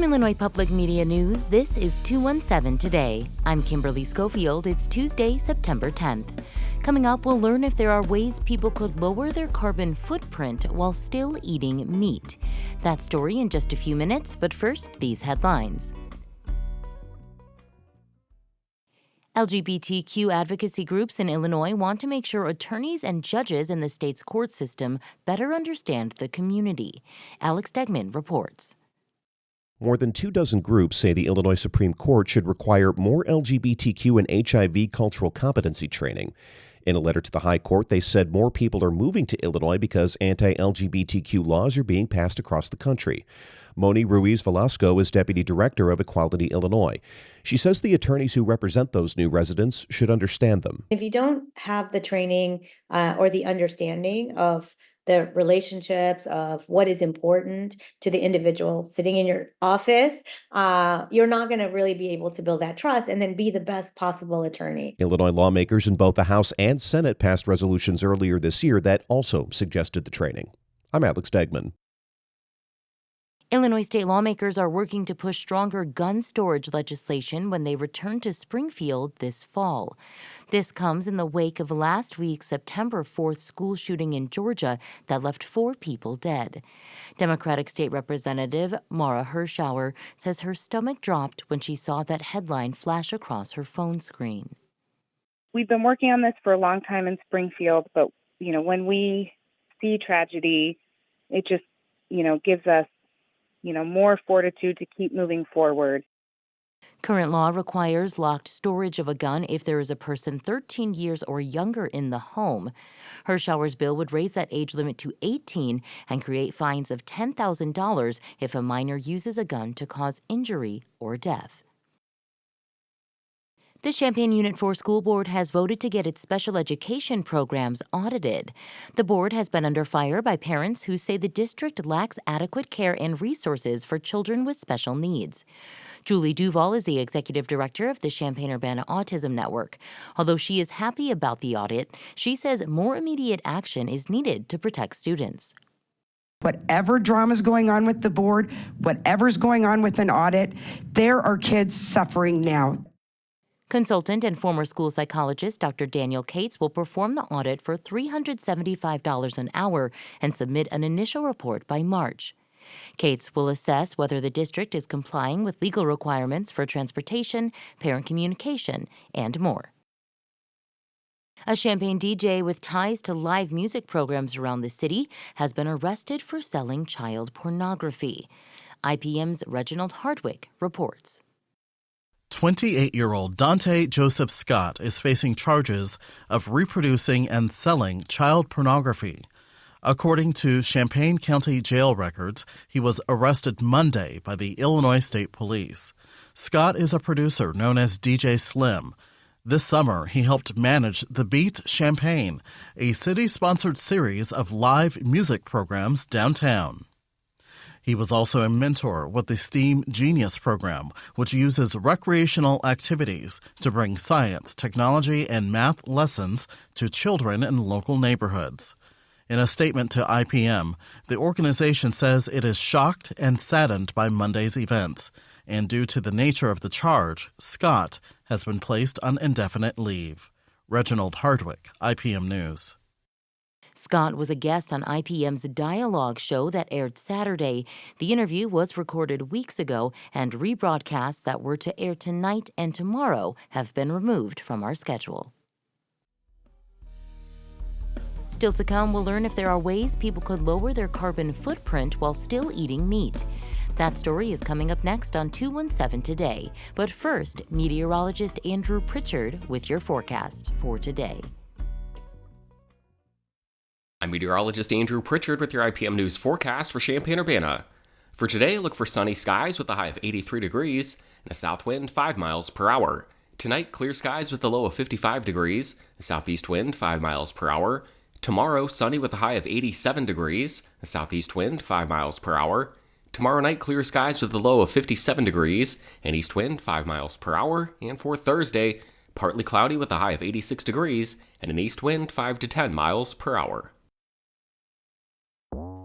From Illinois Public Media News, this is 217 Today. I'm Kimberly Schofield. It's Tuesday, September 10th. Coming up, we'll learn if there are ways people could lower their carbon footprint while still eating meat. That story in just a few minutes, but first, these headlines. LGBTQ advocacy groups in Illinois want to make sure attorneys and judges in the state's court system better understand the community. Alex Degman reports. More than 24 groups say the Illinois Supreme Court should require more LGBTQ and HIV cultural competency training. In a letter to the High Court, they said more people are moving to Illinois because anti-LGBTQ laws are being passed across the country. Moni Ruiz Velasco is Deputy Director of Equality Illinois. She says the attorneys who represent those new residents should understand them. If you don't have the training or the understanding of the relationships of what is important to the individual sitting in your office, you're not going to really be able to build that trust and then be the best possible attorney. Illinois lawmakers in both the House and Senate passed resolutions earlier this year that also suggested the training. I'm Alex Degman. Illinois state lawmakers are working to push stronger gun storage legislation when they return to Springfield this fall. This comes in the wake of last week's September 4th school shooting in Georgia that left 4 people dead. Democratic State Representative Maura Hirschauer says her stomach dropped when she saw that headline flash across her phone screen. We've been working on this for a long time in Springfield, but, when we see tragedy, it just, gives us more fortitude to keep moving forward. Current law requires locked storage of a gun if there is a person 13 years or younger in the home. Hirschauer's bill would raise that age limit to 18 and create fines of $10,000 if a minor uses a gun to cause injury or death. The Champaign Unit 4 School Board has voted to get its special education programs audited. The board has been under fire by parents who say the district lacks adequate care and resources for children with special needs. Julie Duval is the executive director of the Champaign-Urbana Autism Network. Although she is happy about the audit, she says more immediate action is needed to protect students. Whatever drama is going on with the board, whatever's going on with an audit, there are kids suffering now. Consultant and former school psychologist Dr. Daniel Cates will perform the audit for $375 an hour and submit an initial report by March. Cates will assess whether the district is complying with legal requirements for transportation, parent communication, and more. A Champaign DJ with ties to live music programs around the city has been arrested for selling child pornography. IPM's Reginald Hardwick reports. 28-year-old Dante Joseph Scott is facing charges of reproducing and selling child pornography. According to Champaign County jail records, he was arrested Monday by the Illinois State Police. Scott is a producer known as DJ Slim. This summer, he helped manage The Beat Champaign, a city-sponsored series of live music programs downtown. He was also a mentor with the STEAM Genius program, which uses recreational activities to bring science, technology, and math lessons to children in local neighborhoods. In a statement to IPM, the organization says it is shocked and saddened by Monday's events, and due to the nature of the charge, Scott has been placed on indefinite leave. Reginald Hardwick, IPM News. Scott was a guest on IPM's Dialogue show that aired Saturday. The interview was recorded weeks ago, and rebroadcasts that were to air tonight and tomorrow have been removed from our schedule. Still to come, we'll learn if there are ways people could lower their carbon footprint while still eating meat. That story is coming up next on 217 Today. But first, meteorologist Andrew Pritchard with your forecast for today. I'm meteorologist Andrew Pritchard with your IPM News forecast for Champaign-Urbana. For today, look for sunny skies with a high of 83 degrees and a south wind 5 miles per hour. Tonight, clear skies with a low of 55 degrees, a southeast wind 5 miles per hour. Tomorrow, sunny with a high of 87 degrees, a southeast wind 5 miles per hour. Tomorrow night, clear skies with a low of 57 degrees, an east wind 5 miles per hour. And for Thursday, partly cloudy with a high of 86 degrees and an east wind 5 to 10 miles per hour.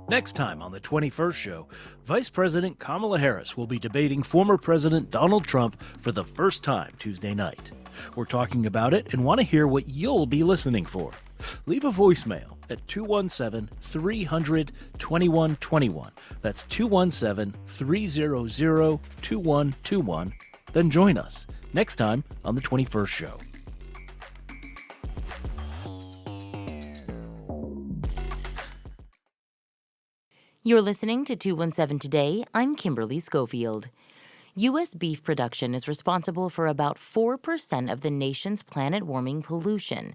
Next time on the 21st Show, Vice President Kamala Harris will be debating former President Donald Trump for the first time Tuesday night. We're talking about it and want to hear what you'll be listening for. Leave a voicemail at 217-300-2121. That's 217-300-2121. Then join us next time on the 21st Show. You're listening to 217 Today. I'm Kimberly Schofield. U.S. beef production is responsible for about 4% of the nation's planet-warming pollution.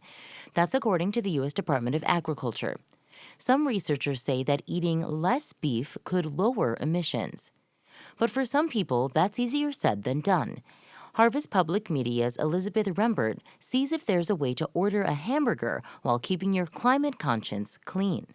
That's according to the U.S. Department of Agriculture. Some researchers say that eating less beef could lower emissions. But for some people, that's easier said than done. Harvest Public Media's Elizabeth Rembert sees if there's a way to order a hamburger while keeping your climate conscience clean.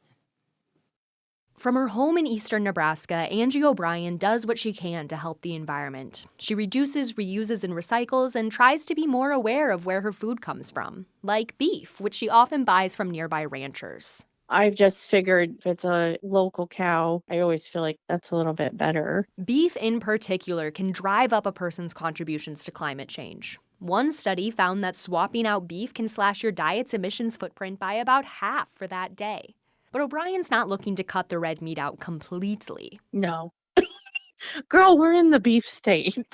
From her home in eastern Nebraska, Angie O'Brien does what she can to help the environment. She reduces, reuses, and recycles and tries to be more aware of where her food comes from, like beef, which she often buys from nearby ranchers. I've just figured if it's a local cow, I always feel like that's a little bit better. Beef in particular can drive up a person's contributions to climate change. One study found that swapping out beef can slash your diet's emissions footprint by about half for that day. But O'Brien's not looking to cut the red meat out completely. No. Girl, we're in the beef state.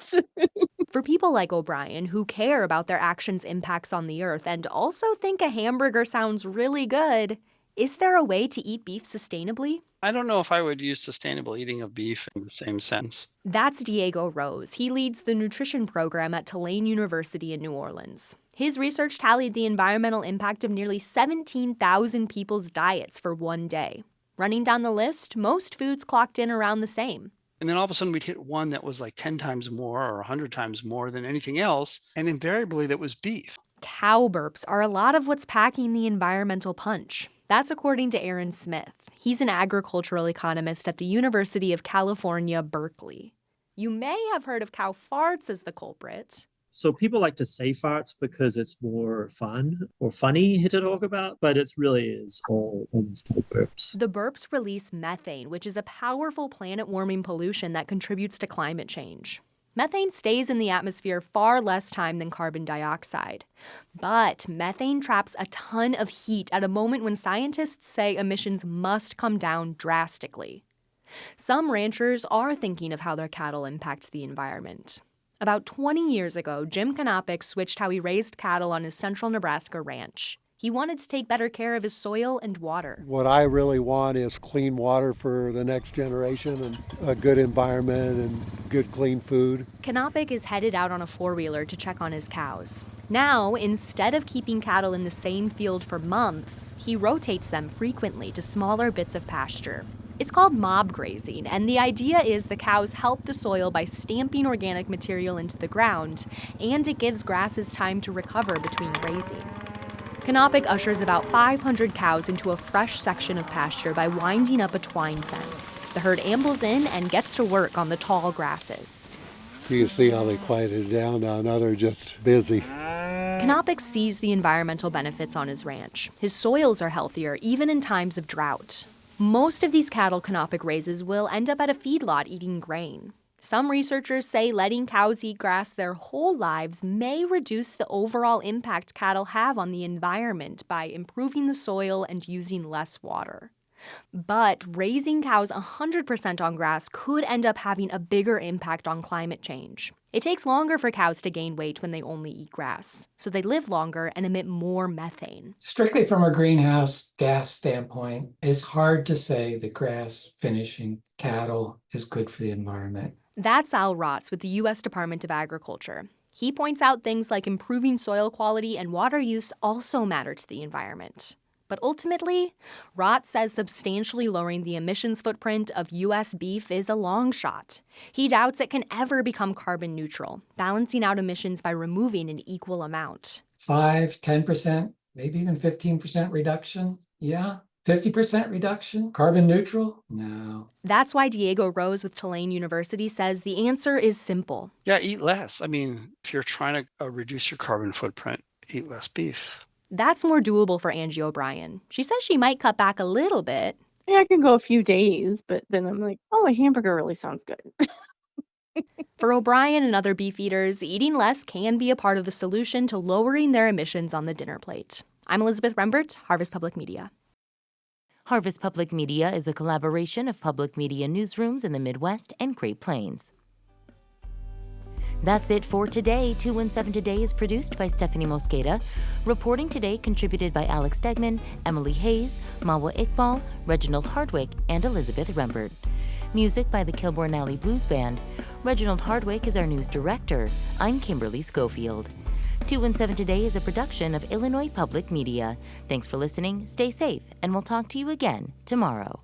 For people like O'Brien who care about their actions' impacts on the earth and also think a hamburger sounds really good, is there a way to eat beef sustainably? I don't know if I would use sustainable eating of beef in the same sense. That's Diego Rose. He leads the nutrition program at Tulane University in New Orleans. His research tallied the environmental impact of nearly 17,000 people's diets for one day. Running down the list, most foods clocked in around the same. And then all of a sudden we'd hit one that was like 10 times more or 100 times more than anything else, and invariably that was beef. Cow burps are a lot of what's packing the environmental punch. That's according to Aaron Smith. He's an agricultural economist at the University of California, Berkeley. You may have heard of cow farts as the culprit. So people like to say farts because it's more fun or funny to talk about, but it really is almost all burps. The burps release methane, which is a powerful planet-warming pollution that contributes to climate change. Methane stays in the atmosphere far less time than carbon dioxide. But methane traps a ton of heat at a moment when scientists say emissions must come down drastically. Some ranchers are thinking of how their cattle impact the environment. About 20 years ago, Jim Kanopik switched how he raised cattle on his central Nebraska ranch. He wanted to take better care of his soil and water. What I really want is clean water for the next generation and a good environment and good clean food. Kanopik is headed out on a four-wheeler to check on his cows. Now, instead of keeping cattle in the same field for months, he rotates them frequently to smaller bits of pasture. It's called mob grazing, and the idea is the cows help the soil by stamping organic material into the ground, and it gives grasses time to recover between grazing. Kanopik ushers about 500 cows into a fresh section of pasture by winding up a twine fence. The herd ambles in and gets to work on the tall grasses. You can see how they quieted down now. Now they're just busy. Kanopik sees the environmental benefits on his ranch. His soils are healthier, even in times of drought. Most of these cattle Kanopik raises will end up at a feedlot eating grain. Some researchers say letting cows eat grass their whole lives may reduce the overall impact cattle have on the environment by improving the soil and using less water. But raising cows 100% on grass could end up having a bigger impact on climate change. It takes longer for cows to gain weight when they only eat grass, so they live longer and emit more methane. Strictly from a greenhouse gas standpoint, it's hard to say that grass finishing cattle is good for the environment. That's Al Rotz with the U.S. Department of Agriculture. He points out things like improving soil quality and water use also matter to the environment. But ultimately, Rotz says substantially lowering the emissions footprint of U.S. beef is a long shot. He doubts it can ever become carbon neutral, balancing out emissions by removing an equal amount. 5, 10%, maybe even 15% reduction? Yeah. 50% reduction? Carbon neutral? No. That's why Diego Rose with Tulane University says the answer is simple. Yeah, eat less. I mean, if you're trying to reduce your carbon footprint, eat less beef. That's more doable for Angie O'Brien. She says she might cut back a little bit, Yeah, I can go a few days, but then I'm like, oh, a hamburger really sounds good. For O'Brien and other beef eaters, eating less can be a part of the solution to lowering their emissions on the dinner plate. I'm Elizabeth Rembert, Harvest Public Media. Harvest Public Media is a collaboration of public media newsrooms in the Midwest and Great Plains. That's it for today. 217 Today is produced by Stephanie Mosqueda. Reporting today contributed by Alex Stegman, Emily Hayes, Mawa Iqbal, Reginald Hardwick, and Elizabeth Rembert. Music by the Kilbourne Alley Blues Band. Reginald Hardwick is our news director. I'm Kimberly Schofield. 217 Today is a production of Illinois Public Media. Thanks for listening, stay safe, and we'll talk to you again tomorrow.